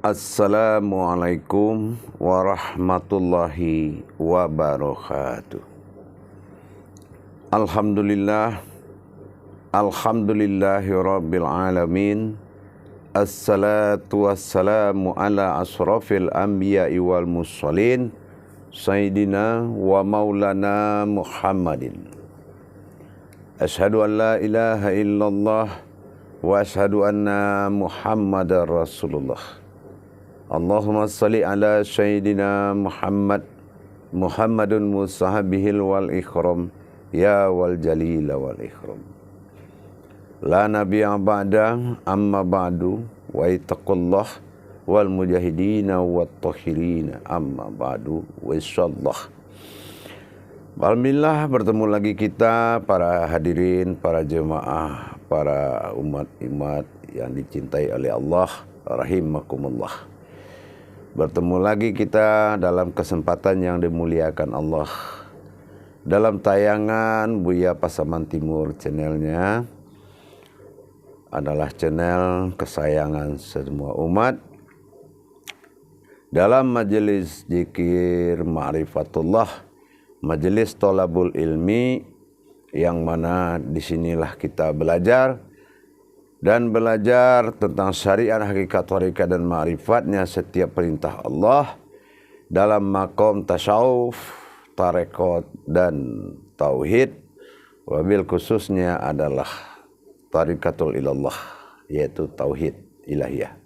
Assalamualaikum warahmatullahi wabarakatuh. Alhamdulillah, alhamdulillahi rabbil alamin. Assalatu wassalamu ala asrafil anbiya'i wal mursalin, Sayyidina wa maulana Muhammadin. Ashhadu an la ilaha illallah wa ashhadu anna Muhammadar Rasulullah. Allahumma salli ala Sayyidina Muhammadun musahabihil wal ikram, ya wal jalil wal ikram. La nabiyya ba'da amma ba'du, wa ittaqullah wal mujahidina wat tahirina amma ba'du, wa insyaallah. Alhamdulillah, bertemu lagi kita para hadirin, para jemaah, para umat-umat yang dicintai oleh Allah rahimakumullah. Bertemu lagi kita dalam kesempatan yang dimuliakan Allah, dalam tayangan Buya Pasaman Timur. Channelnya adalah channel kesayangan semua umat, dalam majelis zikir ma'rifatullah, majelis tolabul ilmi, yang mana disinilah kita belajar tentang syariat, hakikat, tarekat dan ma'rifatnya setiap perintah Allah dalam makom tasawuf, tarekat dan tauhid, wabil khususnya adalah tarikatul ilallah, yaitu tauhid ilahiyah.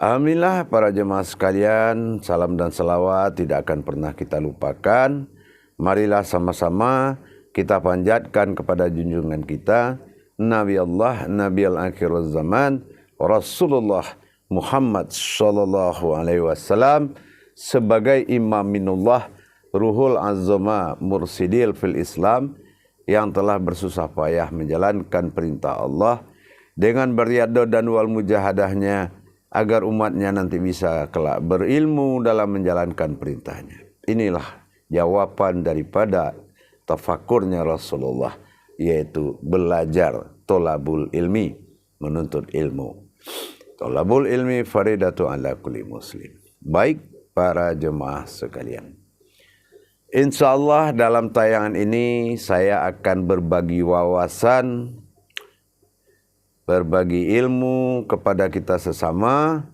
Alhamdulillah para jemaah sekalian, salam dan salawat tidak akan pernah kita lupakan. Marilah sama-sama kita panjatkan kepada junjungan kita, Nabi Allah, Nabi al-akhir zaman, Rasulullah Muhammad sallallahu alaihi wasallam, sebagai imam minullah, ruhul azama mursidil fil Islam, yang telah bersusah payah menjalankan perintah Allah dengan beriado dan wal mujahadahnya, agar umatnya nanti bisa kelak berilmu dalam menjalankan perintahnya. Inilah jawaban daripada tafakurnya Rasulullah, yaitu belajar, tolabul ilmi, menuntut ilmu. Tolabul ilmi faridatu ala kulli muslim. Baik para jemaah sekalian, insyaallah dalam tayangan ini saya akan berbagi wawasan, berbagi ilmu kepada kita sesama,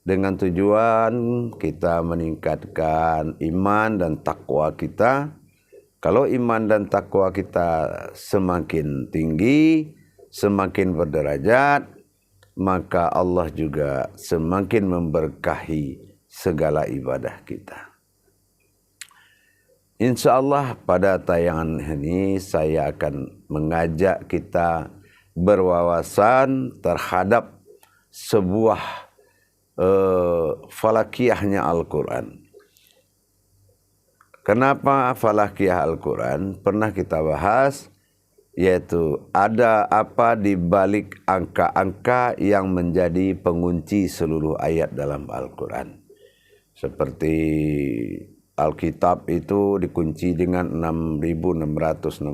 dengan tujuan kita meningkatkan iman dan takwa kita. Kalau iman dan takwa kita semakin tinggi, semakin berderajat, maka Allah juga semakin memberkahi segala ibadah kita. Insyaallah pada tayangan ini saya akan mengajak kita berwawasan terhadap sebuah falakiyahnya Al-Quran. Kenapa falakiyah Al-Quran? Pernah kita bahas, yaitu ada apa di balik angka-angka yang menjadi pengunci seluruh ayat dalam Al-Quran. Seperti Alkitab itu dikunci dengan 6.666,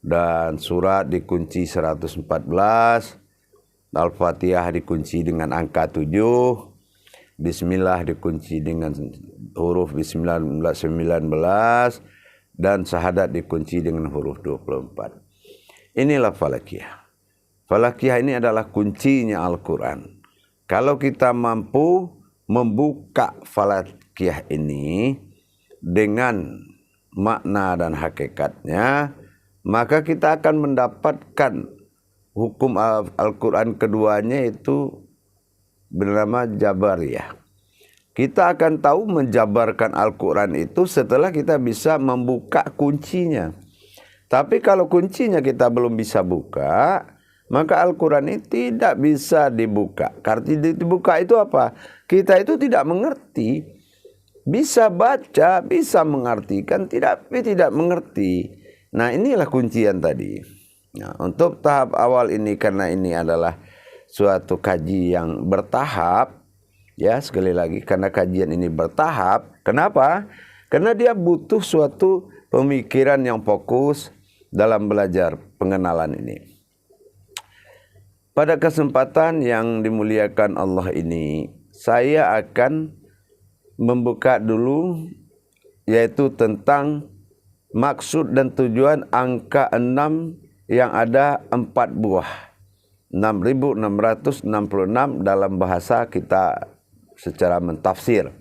dan surat dikunci 114, Al-Fatihah dikunci dengan angka 7, Bismillah dikunci dengan huruf Bismillah 19, dan syahadat dikunci dengan huruf 24. Inilah falakiyah. Falakiyah ini adalah kuncinya Al-Quran. Kalau kita mampu membuka falakiyah ini dengan makna dan hakikatnya, maka kita akan mendapatkan hukum Al-Quran keduanya, itu bernama Jabariyah. Kita akan tahu menjabarkan Al-Quran itu setelah kita bisa membuka kuncinya. Tapi kalau kuncinya kita belum bisa buka, maka Al-Quran ini tidak bisa dibuka. Karena dibuka itu apa? Kita itu tidak mengerti. Bisa baca, bisa mengartikan, tapi tidak mengerti. Nah, inilah kuncian tadi. Nah, untuk tahap awal ini, karena ini adalah suatu kaji yang bertahap, ya sekali lagi, karena kajian ini bertahap. Kenapa? Karena dia butuh suatu pemikiran yang fokus dalam belajar pengenalan ini. Pada kesempatan yang dimuliakan Allah ini, saya akan membuka dulu yaitu tentang maksud dan tujuan angka 6 yang ada 4 buah. 6.666 dalam bahasa kita secara mentafsir.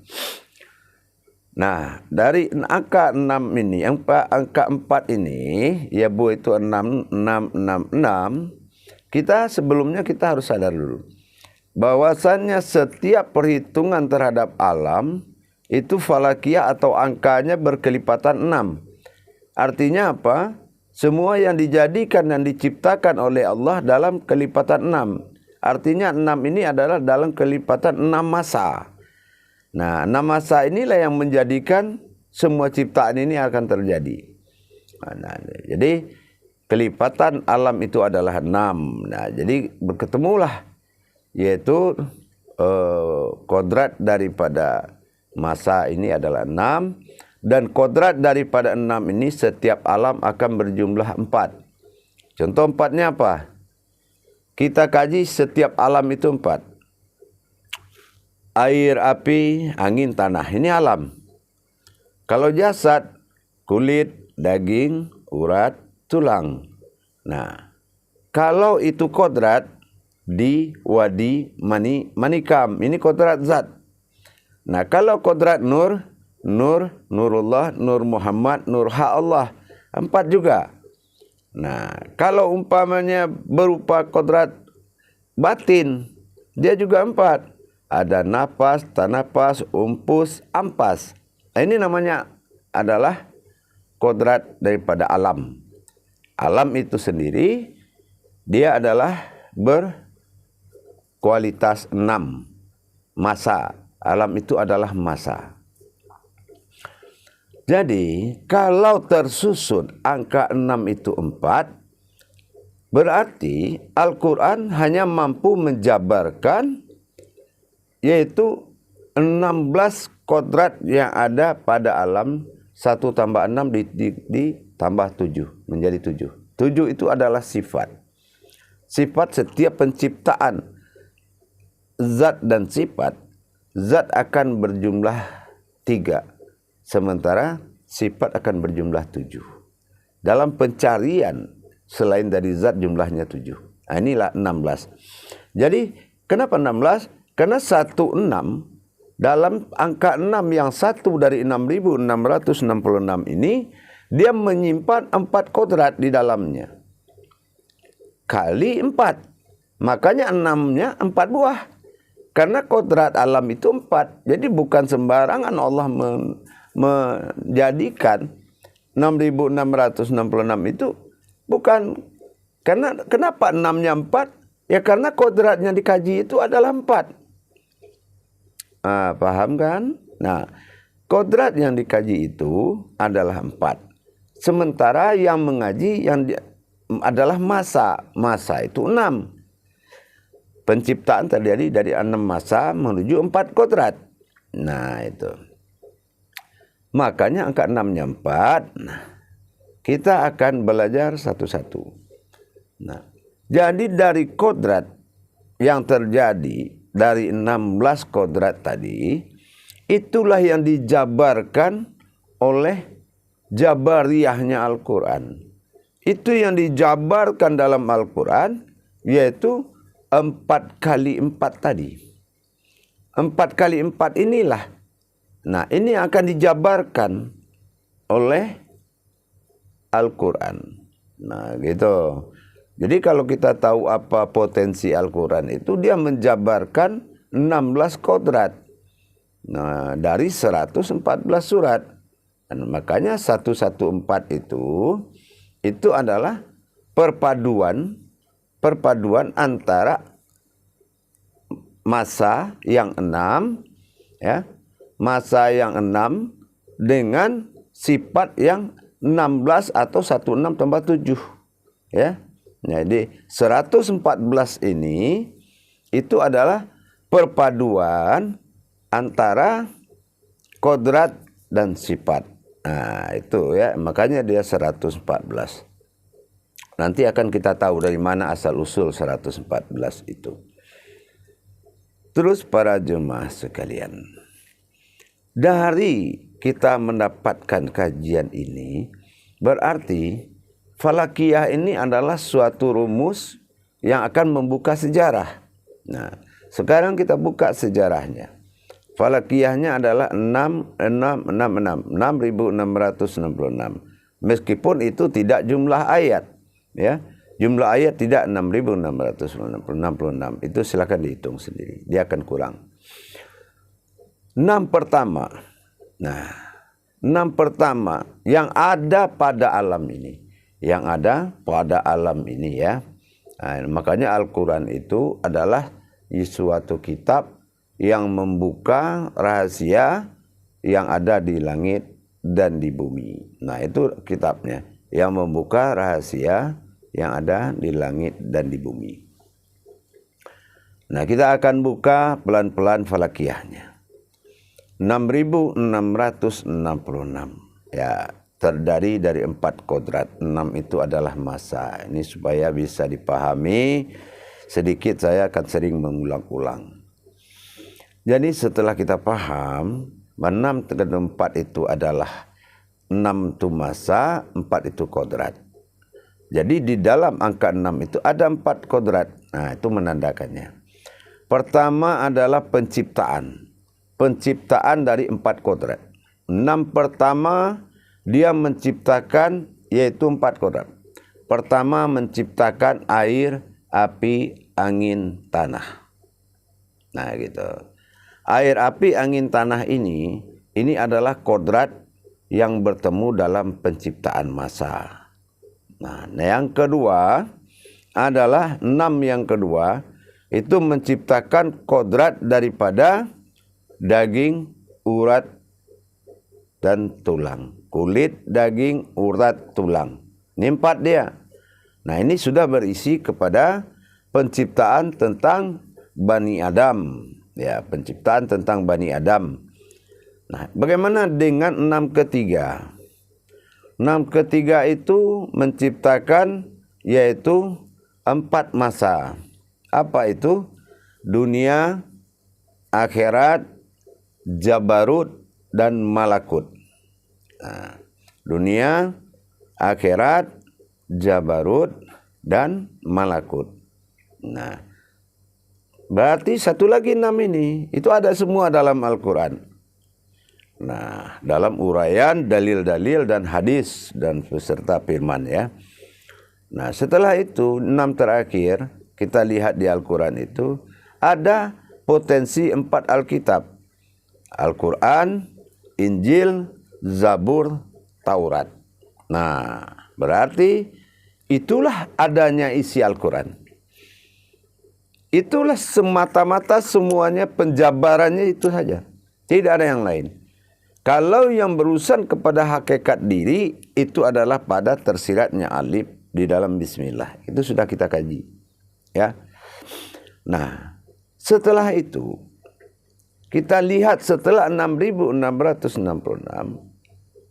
Nah, dari angka 6 ini, angka 4 ini, ya Bu, itu 6, kita sebelumnya kita harus sadar dulu bahwasannya setiap perhitungan terhadap alam itu falakiyah atau angkanya berkelipatan 6. Artinya apa? Semua yang dijadikan dan diciptakan oleh Allah dalam kelipatan 6. Artinya 6 ini adalah dalam kelipatan 6 masa. Nah, 6 masa inilah yang menjadikan semua ciptaan ini akan terjadi. Nah, jadi kelipatan alam itu adalah 6. Nah, jadi berketemulah yaitu kodrat daripada masa ini adalah 6. Dan kodrat daripada 6 ini setiap alam akan berjumlah 4. Contoh 4-nya apa? Kita kaji setiap alam itu 4. Air, api, angin, tanah. Ini alam. Kalau jasad, kulit, daging, urat, tulang. Nah, kalau itu kodrat, di, wadi, mani, manikam. Ini kodrat zat. Nah, kalau kodrat nur, Nurullah, Nur Muhammad, Nur Hak Allah. 4 juga. Nah, kalau umpamanya berupa kodrat batin, dia juga 4. Ada napas, tanapas, umpus, ampas. Nah, ini namanya adalah kodrat daripada alam. Alam itu sendiri, dia adalah berkualitas 6. Masa. Alam itu adalah masa. Jadi, kalau tersusun angka 6 itu 4, berarti Al-Quran hanya mampu menjabarkan yaitu 16 kodrat yang ada pada alam. 1 tambah 6 ditambah 7, menjadi 7. 7 itu adalah sifat. Sifat setiap penciptaan. Zat dan sifat. Zat akan berjumlah 3. Sementara sifat akan berjumlah 7. Dalam pencarian selain dari zat jumlahnya 7. Nah, inilah 16. Jadi kenapa 16? Karena 16 dalam angka 6 yang 1 dari 6.666 ini dia menyimpan 4 kodrat di dalamnya. Kali 4. Makanya 6-nya 4 buah. Karena kodrat alam itu 4. Jadi bukan sembarangan Allah menjadikan 6.666 itu bukan karena kenapa 6-nya 4? Ya karena kodratnya dikaji itu adalah 4. Paham kan? Nah, kodrat yang dikaji itu adalah 4. Sementara yang mengaji adalah masa. Masa itu 6. Penciptaan terjadi dari 6 masa menuju 4 kodrat. Nah, itu. Makanya angka 6-nya 4. Nah, kita akan belajar satu-satu. Nah, jadi dari kodrat yang terjadi dari 16 kodrat tadi, itulah yang dijabarkan oleh jabariyahnya Al-Quran. Itu yang dijabarkan dalam Al-Quran, yaitu 4 kali 4 tadi. 4 kali 4 inilah. Nah, ini akan dijabarkan oleh Al-Quran. Nah, gitu. Jadi kalau kita tahu apa potensi Al-Quran itu, dia menjabarkan 16 kodrat. Nah, dari 114 surat. Dan makanya 114 itu adalah perpaduan antara masa yang 6, ya, masa yang 6 dengan sifat yang 16 atau 16 tambah 7, ya. Jadi 114 ini itu adalah perpaduan antara kodrat dan sifat. Nah, itu ya, makanya dia 114. Nanti akan kita tahu dari mana asal-usul 114 itu. Terus para jemaah sekalian, dari kita mendapatkan kajian ini, berarti falakiyah ini adalah suatu rumus yang akan membuka sejarah. Nah, sekarang kita buka sejarahnya. Falakiyahnya adalah 6.666. Meskipun itu tidak jumlah ayat, ya. Jumlah ayat tidak 6.666. Itu silakan dihitung sendiri. Dia akan kurang. 6 pertama. Nah, 6 pertama yang ada pada alam ini. Yang ada pada alam ini, ya. Nah, makanya Al-Quran itu adalah suatu kitab yang membuka rahasia yang ada di langit dan di bumi. Nah, itu kitabnya yang membuka rahasia yang ada di langit dan di bumi. Nah, kita akan buka pelan-pelan falakiyahnya. 6.666. Ya, terdiri dari 4 kodrat. 6 itu adalah masa. Ini supaya bisa dipahami sedikit, saya akan sering mengulang-ulang. Jadi setelah kita paham 6 dan 4 itu adalah 6 itu masa, 4 itu kodrat. Jadi di dalam angka 6 itu ada 4 kodrat. Nah, itu menandakannya. Pertama adalah penciptaan. Penciptaan dari 4 kodrat. 6 pertama dia menciptakan, yaitu 4 kodrat. Pertama menciptakan air, api, angin, tanah. Nah, gitu. Air, api, angin, tanah ini adalah kodrat yang bertemu dalam penciptaan masa. Nah, yang kedua adalah 6 yang kedua itu menciptakan kodrat daripada daging, urat, dan tulang. Kulit, daging, urat, tulang. Ini 4 dia. Nah, ini sudah berisi kepada penciptaan tentang Bani Adam. Ya, penciptaan tentang Bani Adam. Nah, bagaimana dengan 6 ketiga? 6 ketiga itu menciptakan yaitu 4 masa. Apa itu? Dunia, akhirat, jabarut, dan malakut. Nah, dunia, akhirat, jabarut, dan malakut. Nah, berarti satu lagi 6 ini, itu ada semua dalam Al-Quran. Nah, dalam uraian, dalil-dalil, dan hadis, dan beserta firman, ya. Nah, setelah itu, 6 terakhir, kita lihat di Al-Quran itu, ada potensi 4 Alkitab. Al-Quran, Injil, Zabur, Taurat. Nah, berarti itulah adanya isi Al-Quran. Itulah semata-mata semuanya, penjabarannya itu saja. Tidak ada yang lain. Kalau yang berurusan kepada hakikat diri, itu adalah pada tersiratnya alif di dalam bismillah. Itu sudah kita kaji. Ya. Nah, setelah itu, kita lihat setelah 6.666,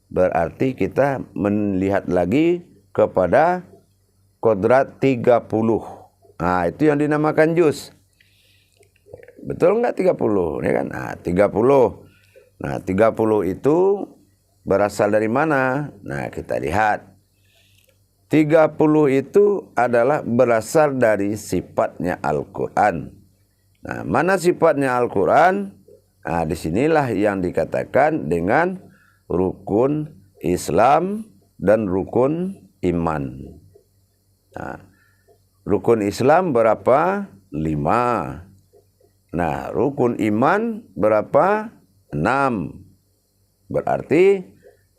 berarti kita melihat lagi kepada kodrat 30. Nah, itu yang dinamakan juz. Betul enggak 30? Ya kan? Nah, 30. Nah, 30 itu berasal dari mana? Nah, kita lihat. 30 itu adalah berasal dari sifatnya Al-Quran. Nah, mana sifatnya Al-Quran? Nah, disinilah yang dikatakan dengan rukun Islam dan rukun iman. Nah, rukun Islam berapa? 5. Nah, rukun iman berapa? 6. Berarti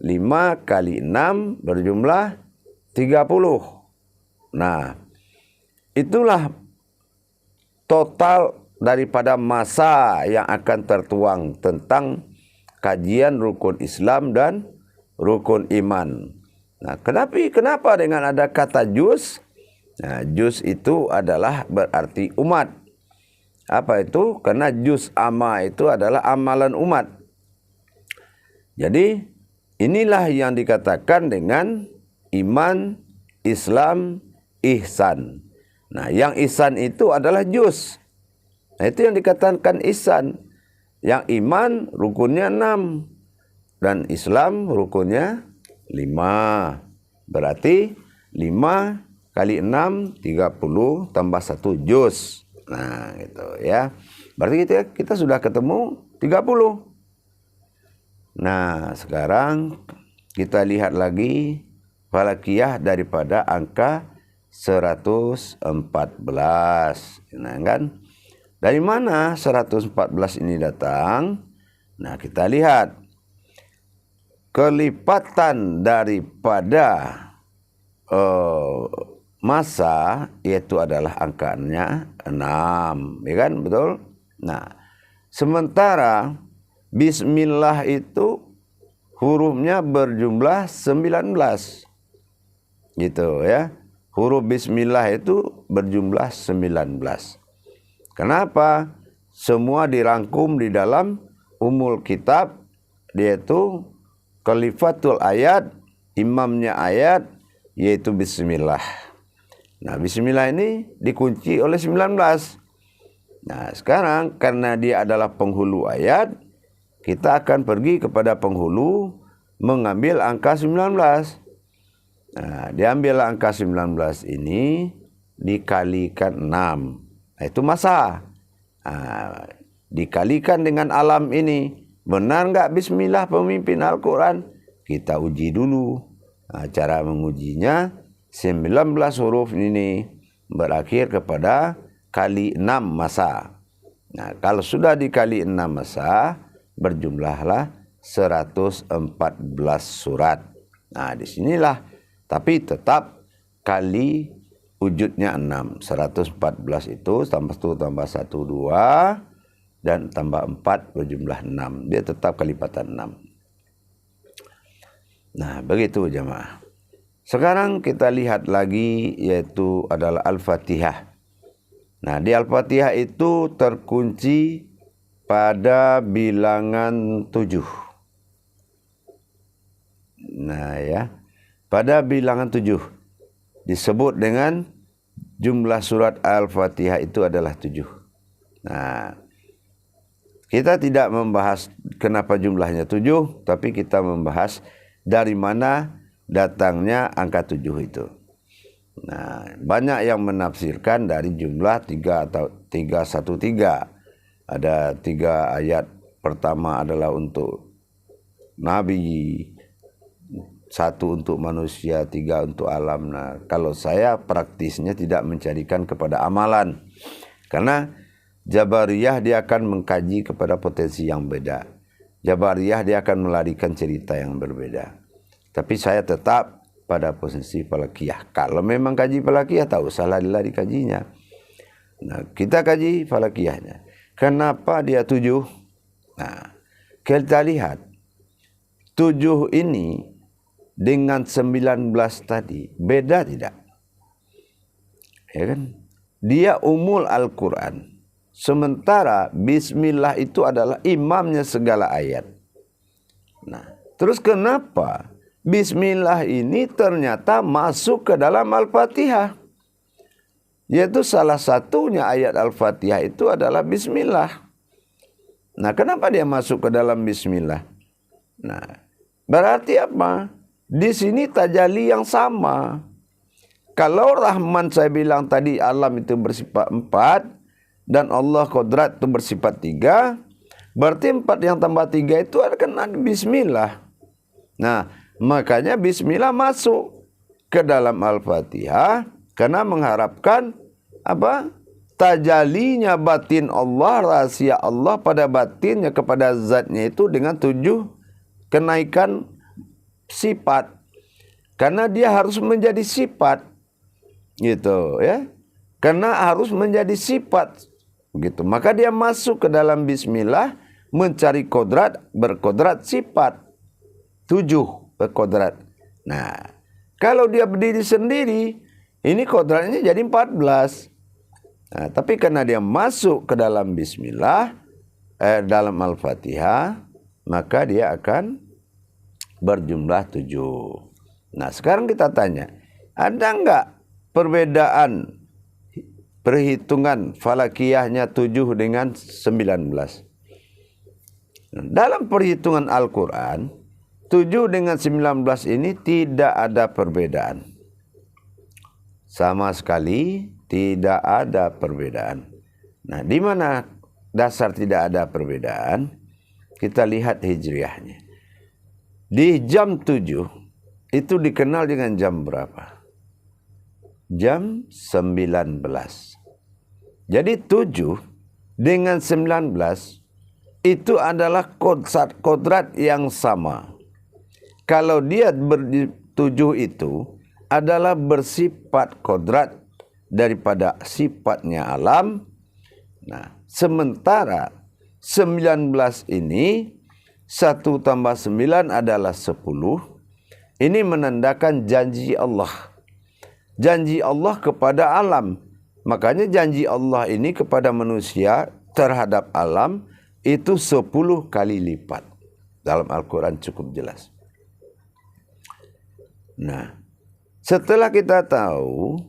5 kali 6 berjumlah 30. Nah, itulah total daripada masa yang akan tertuang tentang kajian rukun Islam dan rukun iman. Nah, kenapa dengan ada kata juz? Nah, juz itu adalah berarti umat. Apa itu? Karena juz amma itu adalah amalan umat. Jadi, inilah yang dikatakan dengan iman, Islam, ihsan. Nah, yang ihsan itu adalah juz. Nah, itu yang dikatakan ihsan. Yang iman rukunnya 6 dan Islam rukunnya 5. Berarti 5 kali 6 30 tambah 1 juz. Nah, gitu ya. Berarti kita sudah ketemu 30. Nah, sekarang kita lihat lagi falakiyah daripada angka 114. Nah, kan? Dari mana 114 ini datang? Nah, kita lihat kelipatan daripada masa yaitu adalah angkanya 6, ya kan? Betul? Nah, sementara bismillah itu hurufnya berjumlah 19. Gitu ya. Huruf bismillah itu berjumlah 19. Kenapa? Semua dirangkum di dalam umul kitab, yaitu khalifatul ayat, imamnya ayat, yaitu bismillah. Nah, bismillah ini dikunci oleh 19. Nah, sekarang karena dia adalah penghulu ayat, kita akan pergi kepada penghulu mengambil angka 19. Nah, diambil angka 19 ini dikalikan 6. Nah, itu masa. Nah, dikalikan dengan alam ini. Benar enggak bismillah pemimpin Al-Quran? Kita uji dulu. Nah, cara mengujinya 19 huruf ini berakhir kepada kali 6 masa. Nah, kalau sudah dikali 6 masa, berjumlahlah 114 surat. Nah, disinilah. Tapi tetap kali wujudnya 6. 114 itu tambah 1 tambah 1 2 dan tambah 4 berjumlah 6. Dia tetap kelipatan 6. Nah, begitu jemaah. Sekarang kita lihat lagi yaitu adalah Al-Fatihah. Nah, di Al-Fatihah itu terkunci pada bilangan 7. Nah, ya. Pada bilangan 7 disebut dengan jumlah surat Al-Fatihah itu adalah 7. Nah, kita tidak membahas kenapa jumlahnya 7, tapi kita membahas dari mana datangnya angka 7 itu. Nah, banyak yang menafsirkan dari jumlah 3 atau 313. Ada 3 ayat pertama adalah untuk Nabi, 1 untuk manusia, 3 untuk alam. Nah, kalau saya praktisnya tidak mencarikan kepada amalan. Karena Jabariyah dia akan mengkaji kepada potensi yang beda. Jabariyah dia akan melarikan cerita yang berbeda. Tapi saya tetap pada posisi falakiyah. Kalau memang kaji falakiyah, tak usah lari-lari kajinya. Nah, kita kaji falakiyahnya. Kenapa dia 7? Nah, kita lihat 7 ini dengan 19 tadi beda tidak? Ya kan? Dia umul Al-Quran. Sementara bismillah itu adalah imamnya segala ayat. Nah, terus kenapa bismillah ini ternyata masuk ke dalam Al-Fatihah? Yaitu salah satunya ayat Al-Fatihah itu adalah bismillah. Nah, kenapa dia masuk ke dalam bismillah? Nah, berarti apa? Di sini tajalli yang sama. Kalau Rahman saya bilang tadi alam itu bersifat 4 dan Allah Qudrat itu bersifat 3, berarti 4 yang tambah 3 itu akan bismillah. Nah, makanya bismillah masuk ke dalam Al-Fatihah karena mengharapkan apa? Tajallinya batin Allah, rahasia Allah pada batinnya kepada zatnya itu dengan 7 kenaikan sifat. Karena dia harus menjadi sifat. Gitu ya. Karena harus menjadi sifat. Begitu. Maka dia masuk ke dalam bismillah mencari kodrat, berkodrat sifat. 7 berkodrat. Nah, kalau dia berdiri sendiri, ini kodratnya jadi 14. Nah, tapi karena dia masuk ke dalam bismillah, dalam Al-Fatihah, maka dia akan berjumlah 7. Nah, sekarang kita tanya, ada enggak perbedaan perhitungan falakiyahnya 7 dengan 19. Dalam perhitungan Al-Quran, 7 dengan 19 ini tidak ada perbedaan. Sama sekali tidak ada perbedaan. Nah, di mana dasar tidak ada perbedaan? Kita lihat hijriahnya. Di jam 7 itu dikenal dengan jam berapa? Jam 19. Jadi 7 dengan 19 itu adalah kodrat yang sama. Kalau dia 7 itu adalah bersifat kodrat daripada sifatnya alam. Nah, sementara 19 ini 1 tambah 9 adalah 10. Ini menandakan janji Allah. Janji Allah kepada alam. Makanya janji Allah ini kepada manusia terhadap alam itu 10 kali lipat. Dalam Al-Quran cukup jelas. Nah, setelah kita tahu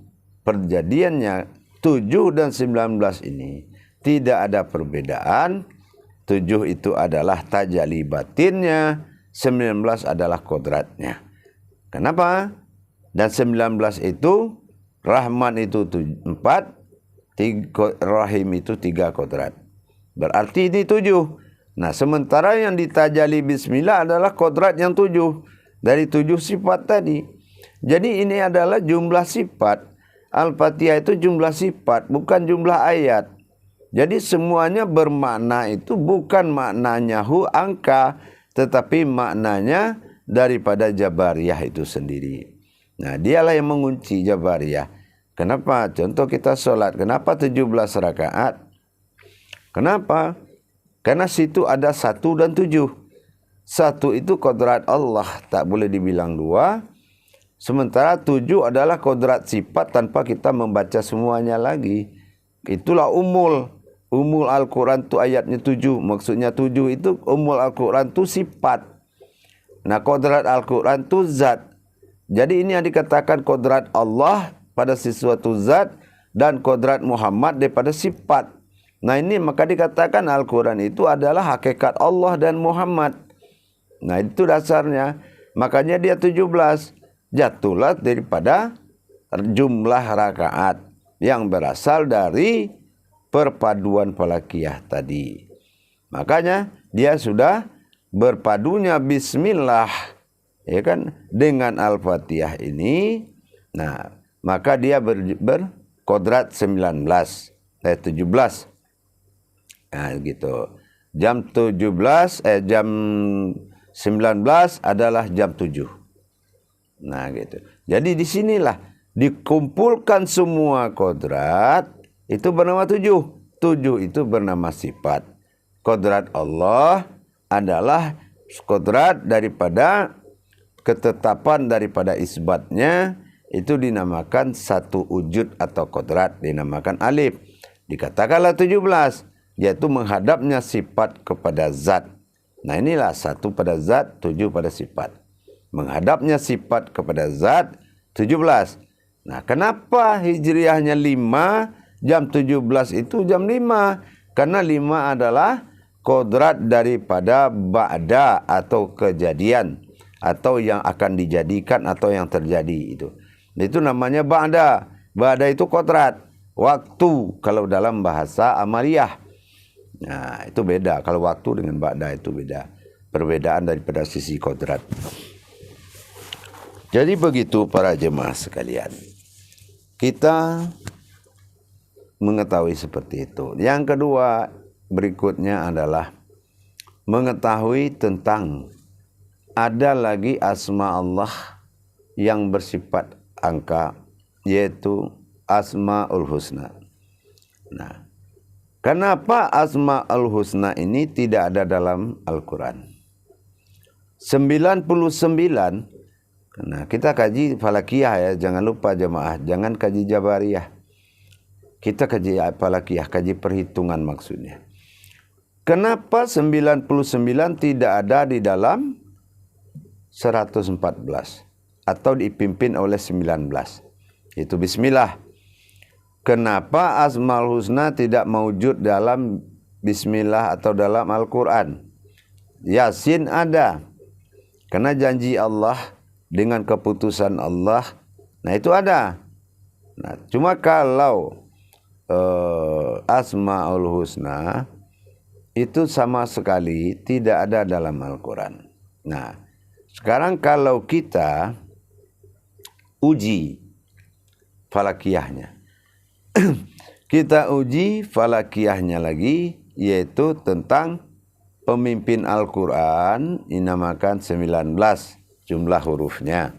perjadiannya 7 dan 19 ini tidak ada perbedaan. 7 itu adalah tajalli batinnya, 19 adalah kodratnya. Kenapa? Dan 19 itu Rahman itu 4, Rahim itu 3 kodrat. Berarti ini 7. Nah, sementara yang ditajalli bismillah adalah kodrat yang 7. Dari 7 sifat tadi. Jadi ini adalah jumlah sifat. Al-Fatihah itu jumlah sifat, bukan jumlah ayat. Jadi semuanya bermakna itu bukan maknanya angka, tetapi maknanya daripada Jabariyah itu sendiri. Nah, dialah yang mengunci Jabariyah. Kenapa? Contoh kita sholat. Kenapa 17 rakaat? Kenapa? Karena situ ada 1 dan 7. 1 itu kodrat Allah, tak boleh dibilang 2. Sementara 7 adalah kodrat sifat tanpa kita membaca semuanya lagi. Itulah umul. Umul Al-Quran itu ayatnya 7. Maksudnya 7 itu umul Al-Quran itu sifat. Nah, kodrat Al-Quran itu zat. Jadi ini yang dikatakan kodrat Allah pada sesuatu zat dan kodrat Muhammad daripada sifat. Nah, ini maka dikatakan Al-Quran itu adalah hakikat Allah dan Muhammad. Nah, itu dasarnya. Makanya dia 17. Jatuhlah daripada jumlah rakaat yang berasal dari perpaduan falakiyah tadi. Makanya dia sudah berpadunya bismillah, ya kan, dengan Al-Fatihah ini. Nah, maka dia berkodrat 17. Nah, gitu. Jam 19 adalah jam 7. Nah, gitu. Jadi di sinilah dikumpulkan semua kodrat itu bernama 7. 7 itu bernama sifat. Kodrat Allah adalah kodrat daripada ketetapan daripada isbatnya, itu dinamakan satu wujud atau kodrat, dinamakan alif. Dikatakanlah 17, yaitu menghadapnya sifat kepada zat. Nah, inilah 1 pada zat, 7 pada sifat. Menghadapnya sifat kepada zat 17. Nah, kenapa hijriahnya 5, jam 17 itu jam 5? Karena 5 adalah kodrat daripada ba'da atau kejadian atau yang akan dijadikan atau yang terjadi itu. Itu namanya ba'da. Ba'da itu kodrat, waktu kalau dalam bahasa amaliyah. Nah, itu beda. Kalau waktu dengan ba'da itu beda. Perbedaan daripada sisi kodrat. Jadi begitu para jemaah sekalian. Kita mengetahui seperti itu. Yang kedua berikutnya adalah mengetahui tentang ada lagi asma Allah yang bersifat angka, yaitu Asmaul Husna. Nah, kenapa Asmaul Husna ini tidak ada dalam Al-Quran? 99. Nah, kita kaji falakiyah ya, jangan lupa jemaah, jangan kaji Jabariyah. Kita kaji falakiyah, kaji perhitungan maksudnya. Kenapa 99 tidak ada di dalam 114 atau dipimpin oleh 19? Itu bismillah. Kenapa Asmaul Husna tidak mewujud dalam bismillah atau dalam Al-Quran? Yasin ada, karena janji Allah dengan keputusan Allah. Nah itu ada. Nah cuma kalau Asmaul Husna itu sama sekali tidak ada dalam Al-Quran. Nah sekarang kalau kita uji falakiyahnya, kita uji falakiyahnya lagi, yaitu tentang pemimpin Al-Quran dinamakan 19 jumlah hurufnya.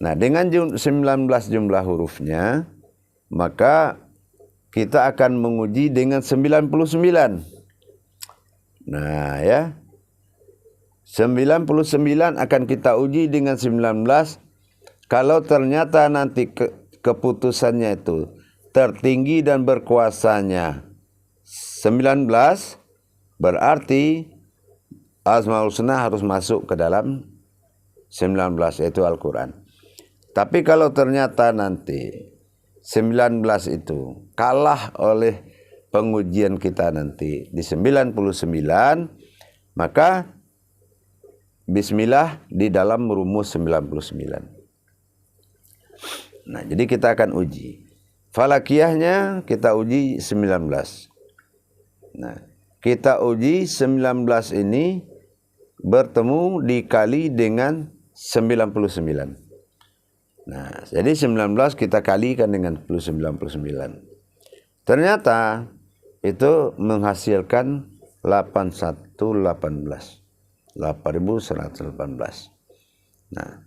Nah dengan 19 jumlah hurufnya, maka kita akan menguji dengan 99. Nah ya, 99 akan kita uji dengan 19. Kalau ternyata nanti keputusannya itu tertinggi dan berkuasanya 19, berarti Asmaul Husna harus masuk ke dalam 19, yaitu Al-Quran. Tapi kalau ternyata nanti 19 itu kalah oleh pengujian kita nanti di 99, maka bismillah di dalam rumus 99. Nah, jadi kita akan uji. Falakiyahnya kita uji 19. Nah, kita uji 19 ini bertemu dikali dengan 99. Nah, jadi 19 kita kalikan dengan 99. Ternyata itu menghasilkan 8118. 8118. Nah,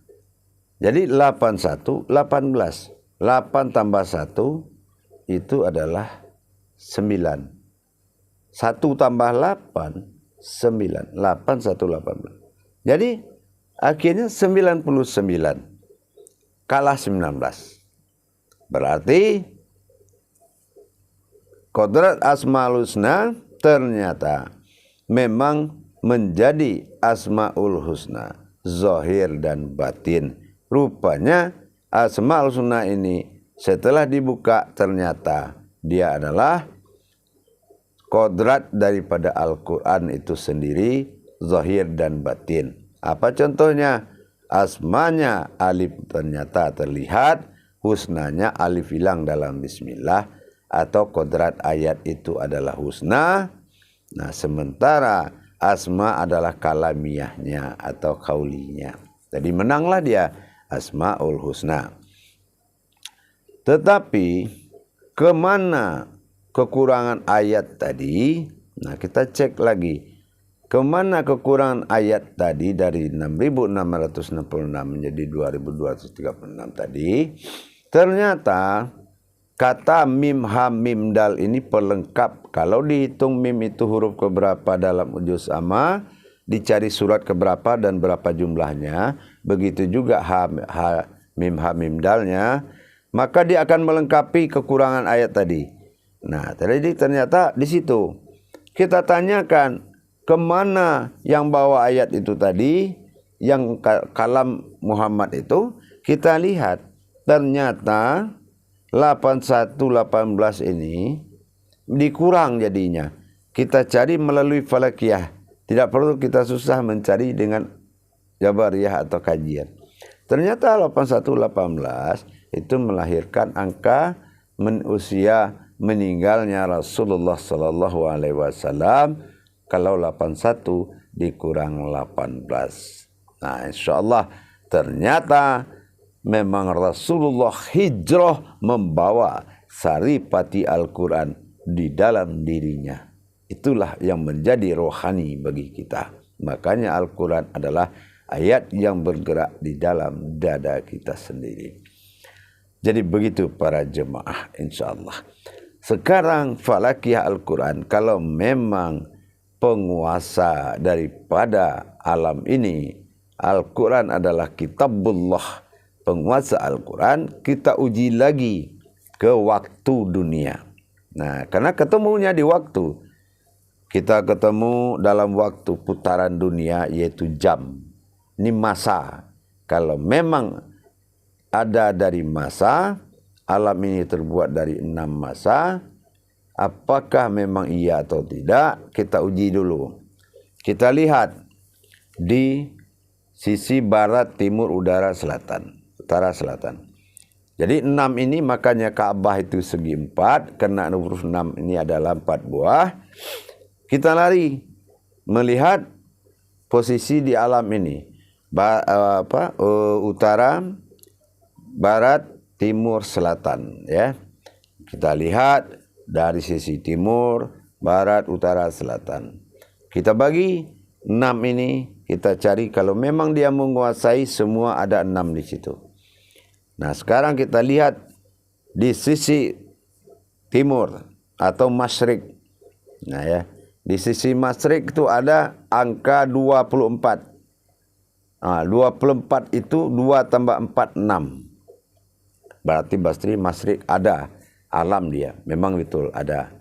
jadi 81 18. 8 tambah 1 itu adalah 9. 1 tambah 8 9. 8 1 18. Jadi akhirnya 99 kalah 19. Berarti Qodrat Asmaul Husna ternyata memang menjadi Asmaul Husna zahir dan batin. Rupanya Asmaul Husna ini setelah dibuka ternyata dia adalah kodrat daripada Al-Quran itu sendiri, zahir dan batin. Apa contohnya? Asmanya alif ternyata terlihat, husnanya alif hilang dalam bismillah, atau kodrat ayat itu adalah husna. Nah sementara asma adalah kalamiyahnya atau kaulinya. Jadi menanglah dia Asmaul Husna. Tetapi kemana kekurangan ayat tadi? Nah kita cek lagi. Kemana kekurangan ayat tadi dari 6.666 menjadi 2.236 tadi? Ternyata kata mim ha mim dal ini pelengkap. Kalau dihitung mim itu huruf keberapa dalam juz amma, dicari surat keberapa dan berapa jumlahnya, begitu juga ha mim dalnya, maka dia akan melengkapi kekurangan ayat tadi. Nah, jadi ternyata di situ kita tanyakan kemana yang bawa ayat itu tadi, yang kalam Muhammad itu, kita lihat ternyata 8118 ini dikurang jadinya. Kita cari melalui falakiyah. Tidak perlu kita susah mencari dengan jabariyah atau kajian. Ternyata 8118 itu melahirkan angka usia meninggalnya Rasulullah sallallahu alaihi wasallam. Kalau 81 dikurang 18. Nah, insyaallah ternyata memang Rasulullah hijrah membawa saripati Al-Quran di dalam dirinya. Itulah yang menjadi rohani bagi kita. Makanya Al-Quran adalah ayat yang bergerak di dalam dada kita sendiri. Jadi begitu para jemaah insyaAllah. Sekarang falakiyah Al-Quran, kalau memang penguasa daripada alam ini, Al-Quran adalah kitabullah, penguasa Al-Quran, kita uji lagi ke waktu dunia. Nah, karena ketemunya di waktu. Kita ketemu dalam waktu putaran dunia, yaitu jam. Ini masa. Kalau memang ada dari massa, alam ini terbuat dari 6 massa. Apakah memang iya atau tidak? Kita uji dulu. Kita lihat di sisi barat, timur, utara, selatan. Jadi 6 ini makanya Ka'bah itu segi 4, karena huruf 6 ini adalah 4 buah. Kita lari melihat posisi di alam ini. Utara, barat, timur, selatan, ya. Kita lihat dari sisi timur, barat, utara, selatan. Kita bagi 6 ini, kita cari kalau memang dia menguasai semua, ada 6 di situ. Nah, sekarang kita lihat di sisi timur atau masyrik. Nah ya, di sisi masyrik itu ada angka 24. Nah, 24 itu 2 tambah 4, 6. Berarti masyrik ada. Alam dia, memang betul ada.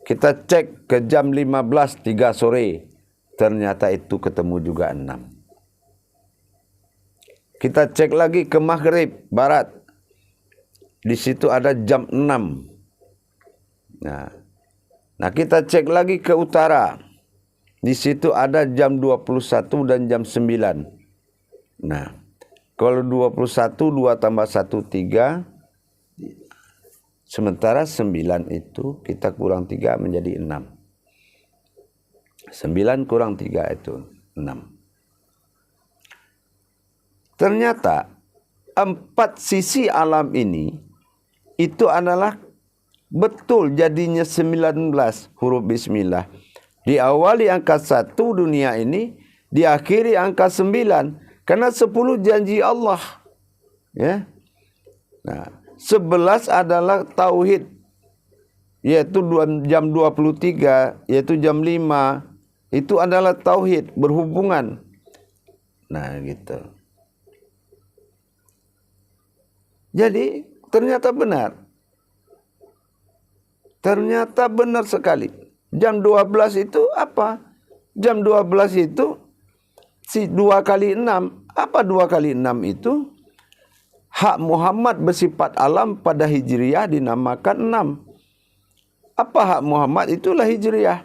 Kita cek ke jam 15, 3 sore, ternyata itu ketemu juga 6. Kita cek lagi ke maghrib, barat. Di situ ada jam 6. Nah, kita cek lagi ke utara. Di situ ada jam 21 dan jam 9. Nah, kalau 21, 2 tambah 1, 3. Sementara 9 itu kita kurang 3 menjadi 6. 9 kurang 3 itu 6. Ternyata 4 sisi alam ini itu adalah betul jadinya 19 huruf bismillah. Diawali angka 1 dunia ini, diakhiri angka 9. Karena 10 janji Allah. Ya. Nah, 11 adalah tauhid, yaitu jam 23, yaitu jam 5. Itu adalah tauhid, berhubungan. Nah, gitu. Jadi, ternyata benar. Ternyata benar sekali. Jam 12 itu apa? Jam 12 itu si 2 kali 6. Apa 2 kali 6 itu? Hak Muhammad bersifat alam pada Hijriyah dinamakan 6. Apa hak Muhammad? Itulah Hijriyah.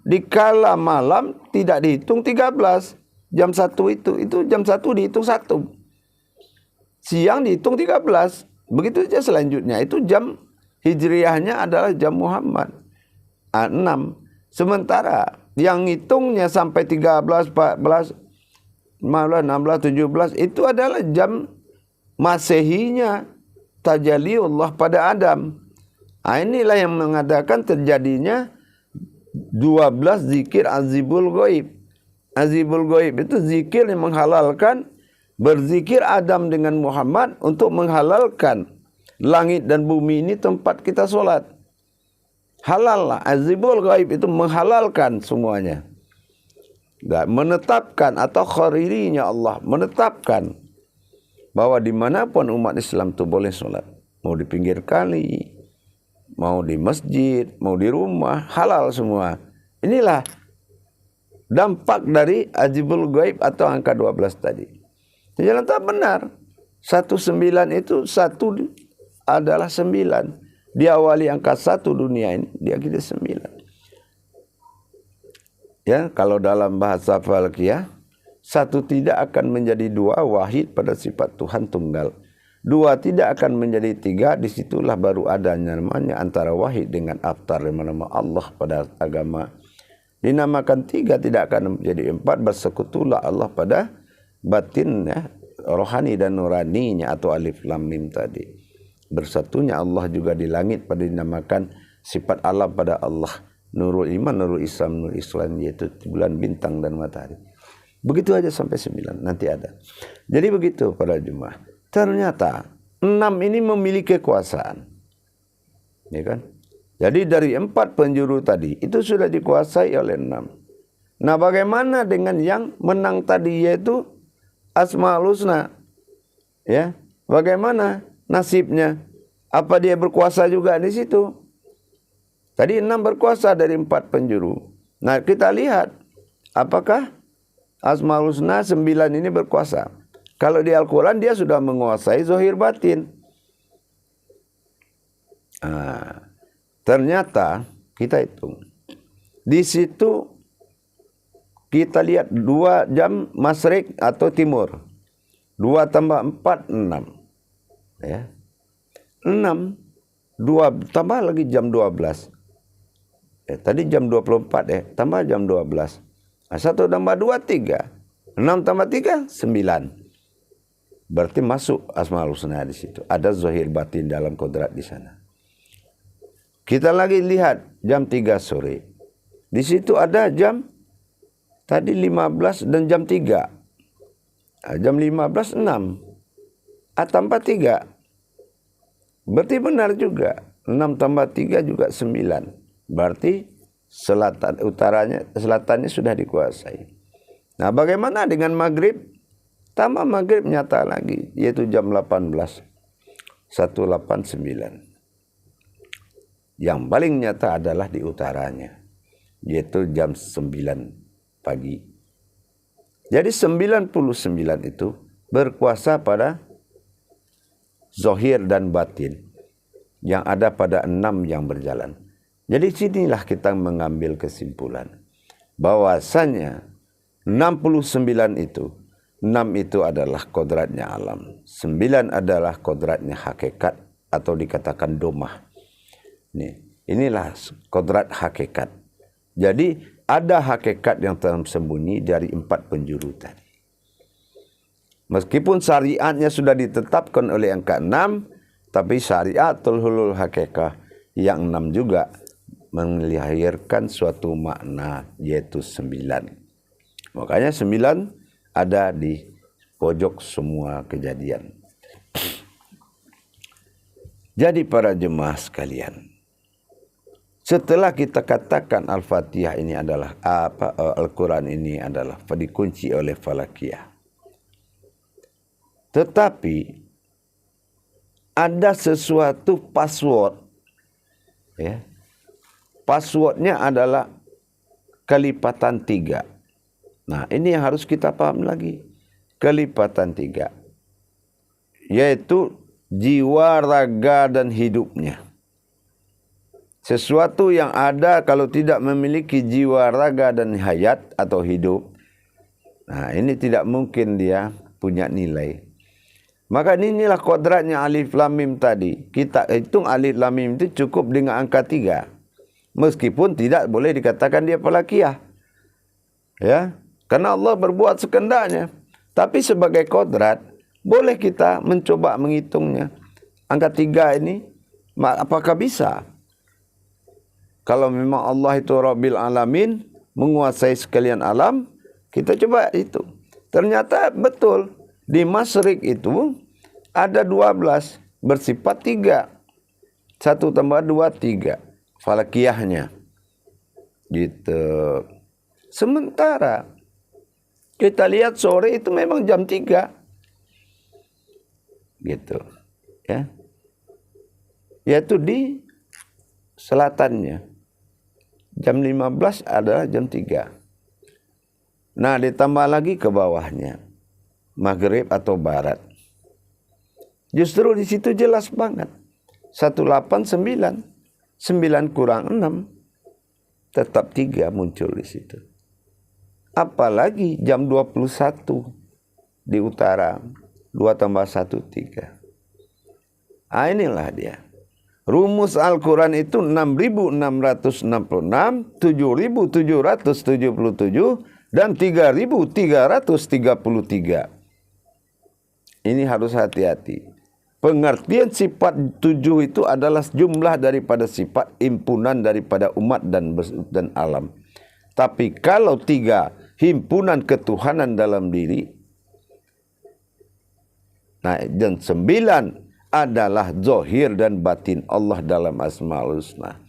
Dikala malam tidak dihitung 13. Jam 1 itu jam 1 dihitung 1. Siang dihitung 13. Begitu saja selanjutnya. Itu jam Hijriyahnya adalah jam Muhammad. 6. Sementara yang hitungnya sampai 13, 14, 15, 16, 17 itu adalah jam Masehinya tajalliullah pada Adam. Inilah yang mengadakan terjadinya 12 zikir azibul ghaib. Azibul ghaib itu zikir yang menghalalkan, berzikir Adam dengan Muhammad untuk menghalalkan langit dan bumi ini tempat kita solat. Halal lah. Azibul ghaib itu menghalalkan semuanya. Menetapkan atau kharirinya Allah menetapkan bahwa dimanapun umat Islam itu boleh sholat. Mau di pinggir kali, mau di masjid, mau di rumah, halal semua. Inilah dampak dari azibul ghaib atau angka 12 tadi. Jangan tak benar. 19 itu 1 adalah 9. Diawali angka 1 dunia ini, diakhiri 9. Ya, kalau dalam bahasa falakiyah, 1 tidak akan menjadi 2 wahid pada sifat Tuhan tunggal. 2 tidak akan menjadi 3, disitulah baru adanya namanya antara wahid dengan aftar yang nama Allah pada agama. Dinamakan 3 tidak akan menjadi 4, bersekutulah Allah pada batinnya, rohani dan nuraninya atau alif lam mim tadi. Bersatunya Allah juga di langit pada dinamakan sifat alam pada Allah. Nurul iman, nurul Islam, nurul Islam, yaitu bulan, bintang dan matahari. Begitu aja sampai 9, nanti ada. Jadi begitu para jemaah. Ternyata 6 ini memiliki kekuasaan. Ya kan? Jadi dari 4 penjuru tadi, itu sudah dikuasai oleh 6. Nah, bagaimana dengan yang menang tadi, yaitu Asmaul Husna? Ya, bagaimana nasibnya? Apa dia berkuasa juga di situ? Tadi 6 berkuasa dari 4 penjuru. Nah, kita lihat apakah Asmaul Husna 9 ini berkuasa. Kalau di Al-Quran dia sudah menguasai zahir batin. Ternyata kita hitung. Di situ kita lihat 2 jam masyrik atau timur. 2 tambah 4, 6. Ya. 6, 2 tambah lagi jam 12. Tadi jam 24 tambah jam 12. 1 tambah 2, 3. 6 tambah 3, 9. Berarti masuk Asmaul Husna di situ. Ada zahir batin dalam kodrat di sana. Kita lagi lihat jam 3 sore. Di situ ada jam tadi 15 dan jam 3. Jam 15, 6. Tambah 3. Berarti benar juga. 6 tambah 3 juga 9. Berarti selatannya sudah dikuasai. Nah, bagaimana dengan maghrib? Tambah maghrib nyata lagi, yaitu jam 18. 189. Yang paling nyata adalah di utaranya, yaitu jam 9 pagi. Jadi 99 itu berkuasa pada zahir dan batin yang ada pada 6 yang berjalan. Jadi sinilah kita mengambil kesimpulan bahwasanya 69 itu, 6 itu adalah kodratnya alam, 9 adalah kodratnya hakikat atau dikatakan domah. Inilah kodrat hakikat. Jadi ada hakikat yang tersembunyi dari 4 penjuru tadi. Meskipun syariatnya sudah ditetapkan oleh angka 6, tapi syariatul hulul hakikah yang 6 juga melahirkan suatu makna, yaitu 9. Makanya 9 ada di pojok semua kejadian. Jadi para jemaah sekalian, setelah kita katakan Al-Fatihah ini adalah Al-Quran ini adalah dikunci oleh falakiyah. Tetapi ada sesuatu password. Ya. Passwordnya adalah kelipatan 3. Nah, ini yang harus kita paham lagi. Kelipatan 3. Yaitu jiwa, raga, dan hidupnya. Sesuatu yang ada kalau tidak memiliki jiwa, raga, dan hayat atau hidup, nah ini tidak mungkin dia punya nilai. Maka inilah kodratnya alif lam mim tadi. Kita hitung alif lam mim itu cukup dengan angka 3. Meskipun tidak boleh dikatakan dia falakiyah. Ya, karena Allah berbuat sekendaknya. Tapi sebagai kodrat, boleh kita mencoba menghitungnya. Angka 3 ini, apakah bisa? Kalau memang Allah itu Rabbil Alamin, menguasai sekalian alam, kita coba itu. Ternyata betul, di masyrik itu ada 12, bersifat 3. 1 tambah 2, 3. Falakiyahnya. Gitu. Sementara, kita lihat sore itu memang jam 3. Gitu. Ya. Yaitu di selatannya. Jam 15 adalah jam 3. Nah, ditambah lagi ke bawahnya. Maghrib atau barat. Justru di situ jelas banget. 189. 9 kurang 6. Tetap 3 muncul di situ. Apalagi jam 21 di utara. 2 tambah 1, 3. Inilah dia. Rumus Al-Quran itu 6.666, 7.777, dan 3.333. Ini harus hati-hati. Pengertian sifat 7 itu adalah jumlah daripada sifat himpunan daripada umat dan alam. Tapi kalau 3, himpunan ketuhanan dalam diri. Nah, dan 9 adalah zahir dan batin Allah dalam Asmaul Husna.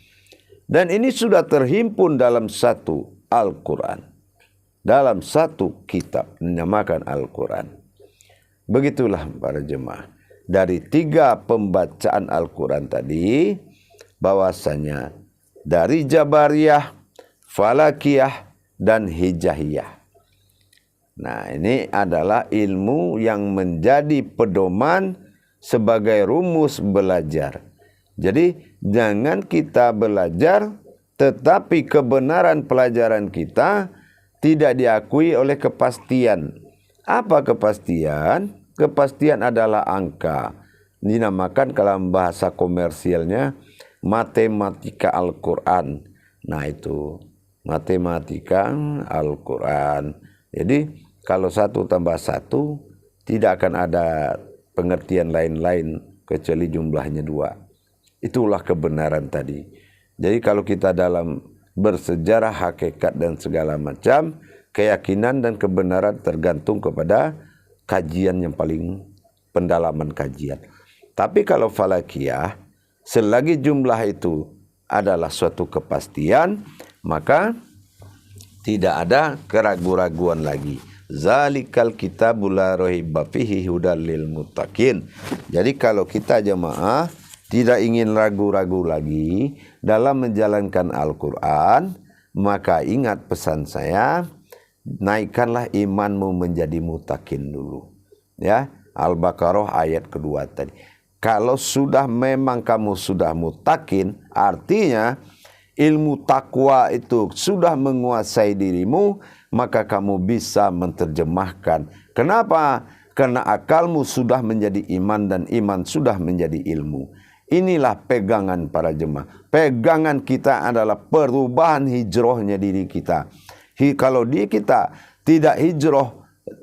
Dan ini sudah terhimpun dalam satu Al-Quran. Dalam satu kitab dinamakan Al-Quran. Begitulah para jemaah. Dari 3 pembacaan Al-Quran tadi, bahwasanya dari Jabariyah, Falakiyah, dan Hijahiyah. Nah, ini adalah ilmu yang menjadi pedoman sebagai rumus belajar. Jadi jangan kita belajar tetapi kebenaran pelajaran kita tidak diakui oleh kepastian. Apa kepastian? Kepastian adalah angka. Dinamakan dalam bahasa komersialnya matematika Al-Quran. Nah, itu matematika Al-Quran. Jadi kalau 1 tambah 1 tidak akan ada pengertian lain-lain kecuali jumlahnya 2. Itulah kebenaran tadi. Jadi kalau kita dalam bersejarah hakikat dan segala macam, keyakinan dan kebenaran tergantung kepada kajian yang paling pendalaman kajian. Tapi kalau falakiyah, selagi jumlah itu adalah suatu kepastian, maka tidak ada keraguan-raguan lagi. Zalikal kitabul la raiba fihi hudal lil muttaqin. Jadi kalau kita jemaah tidak ingin ragu-ragu lagi dalam menjalankan Al-Quran, maka ingat pesan saya, naikkanlah imanmu menjadi muttaqin dulu. Ya, Al-Baqarah ayat kedua tadi. Kalau sudah memang kamu sudah muttaqin, artinya ilmu takwa itu sudah menguasai dirimu, maka kamu bisa menerjemahkan. Kenapa? Karena akalmu sudah menjadi iman dan iman sudah menjadi ilmu. Inilah pegangan para jemaah. Pegangan kita adalah perubahan hijrahnya diri kita. Kalau kita tidak hijrah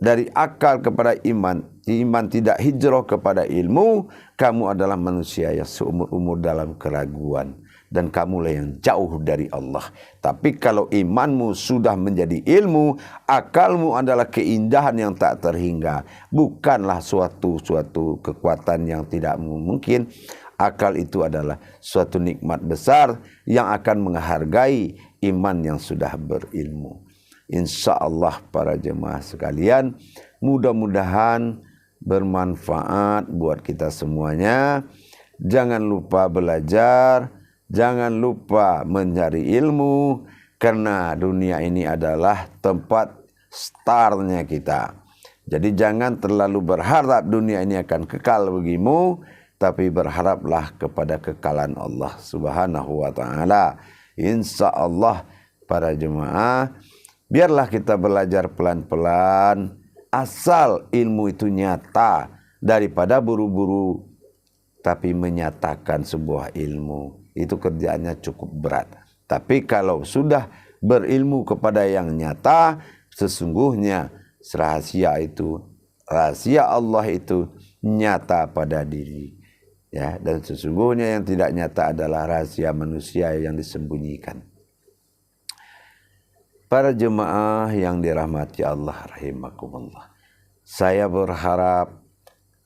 dari akal kepada iman, iman tidak hijrah kepada ilmu, kamu adalah manusia yang seumur-umur dalam keraguan. Dan kamulah yang jauh dari Allah. Tapi kalau imanmu sudah menjadi ilmu, akalmu adalah keindahan yang tak terhingga. Bukanlah suatu kekuatan yang tidak mungkin. Akal itu adalah suatu nikmat besar yang akan menghargai iman yang sudah berilmu. Insya Allah para jemaah sekalian, mudah-mudahan bermanfaat buat kita semuanya. Jangan lupa belajar, jangan lupa mencari ilmu, karena dunia ini adalah tempat startnya kita. Jadi jangan terlalu berharap dunia ini akan kekal bagimu, tapi berharaplah kepada kekalan Allah Subhanahu wa taala. Insya Allah para jemaah, biarlah kita belajar pelan-pelan, asal ilmu itu nyata, daripada buru-buru tapi menyatakan sebuah ilmu. Itu kerjaannya cukup berat. Tapi kalau sudah berilmu kepada yang nyata, sesungguhnya rahasia Allah itu nyata pada diri. Ya, dan sesungguhnya yang tidak nyata adalah rahasia manusia yang disembunyikan. Para jemaah yang dirahmati Allah rahimakumullah. Saya berharap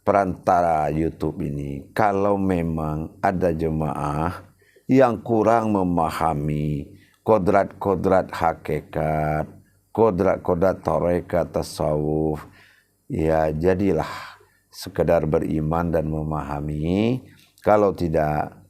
perantara YouTube ini, kalau memang ada jemaah yang kurang memahami kodrat-kodrat hakikat, kodrat-kodrat tarekat tasawuf, ya jadilah sekedar beriman dan memahami. Kalau tidak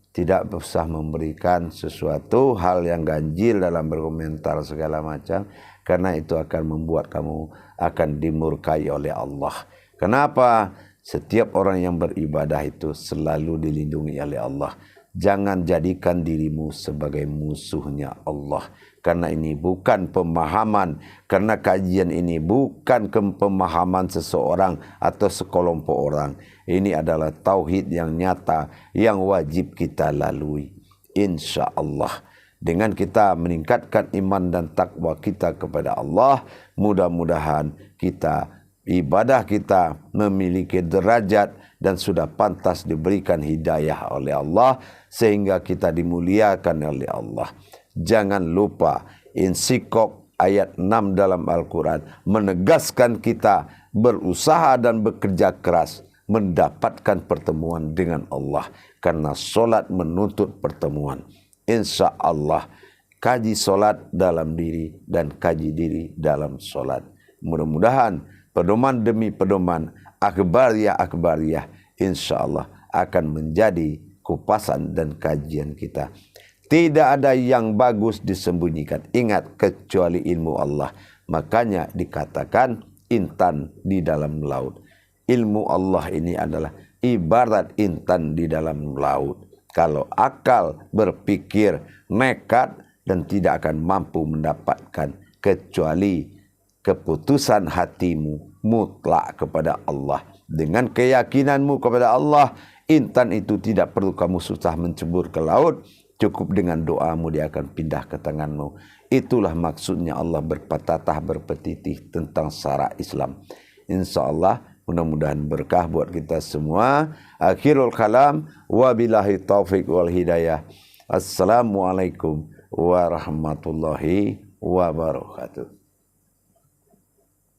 usah memberikan sesuatu hal yang ganjil dalam berkomentar segala macam, karena itu akan membuat kamu akan dimurkai oleh Allah. Kenapa? Setiap orang yang beribadah itu selalu dilindungi oleh Allah. Jangan jadikan dirimu sebagai musuhnya Allah. Karena ini bukan pemahaman. Karena kajian ini bukan pemahaman seseorang atau sekelompok orang. Ini adalah tauhid yang nyata yang wajib kita lalui. Insya Allah. Dengan kita meningkatkan iman dan takwa kita kepada Allah, mudah-mudahan ibadah kita memiliki derajat dan sudah pantas diberikan hidayah oleh Allah, sehingga kita dimuliakan oleh Allah. Jangan lupa Insyikok ayat 6 dalam Al-Quran menegaskan kita berusaha dan bekerja keras mendapatkan pertemuan dengan Allah, karena solat menuntut pertemuan. Insya Allah kaji solat dalam diri dan kaji diri dalam solat. Mudah-mudahan pedoman demi pedoman, akbariyah insya Allah akan menjadi kupasan dan kajian kita. Tidak ada yang bagus disembunyikan, ingat, kecuali ilmu Allah. Makanya dikatakan intan di dalam laut. Ilmu Allah ini adalah ibarat intan di dalam laut. Kalau akal berpikir nekat dan tidak akan mampu mendapatkan kecuali keputusan hatimu mutlak kepada Allah. Dengan keyakinanmu kepada Allah, intan itu tidak perlu kamu susah mencebur ke laut. Cukup dengan doamu dia akan pindah ke tanganmu. Itulah maksudnya Allah berpatah berpetitih tentang syara Islam. InsyaAllah mudah-mudahan berkah buat kita semua. Akhirul kalam, wabillahi taufiq wal hidayah. Assalamualaikum warahmatullahi wabarakatuh.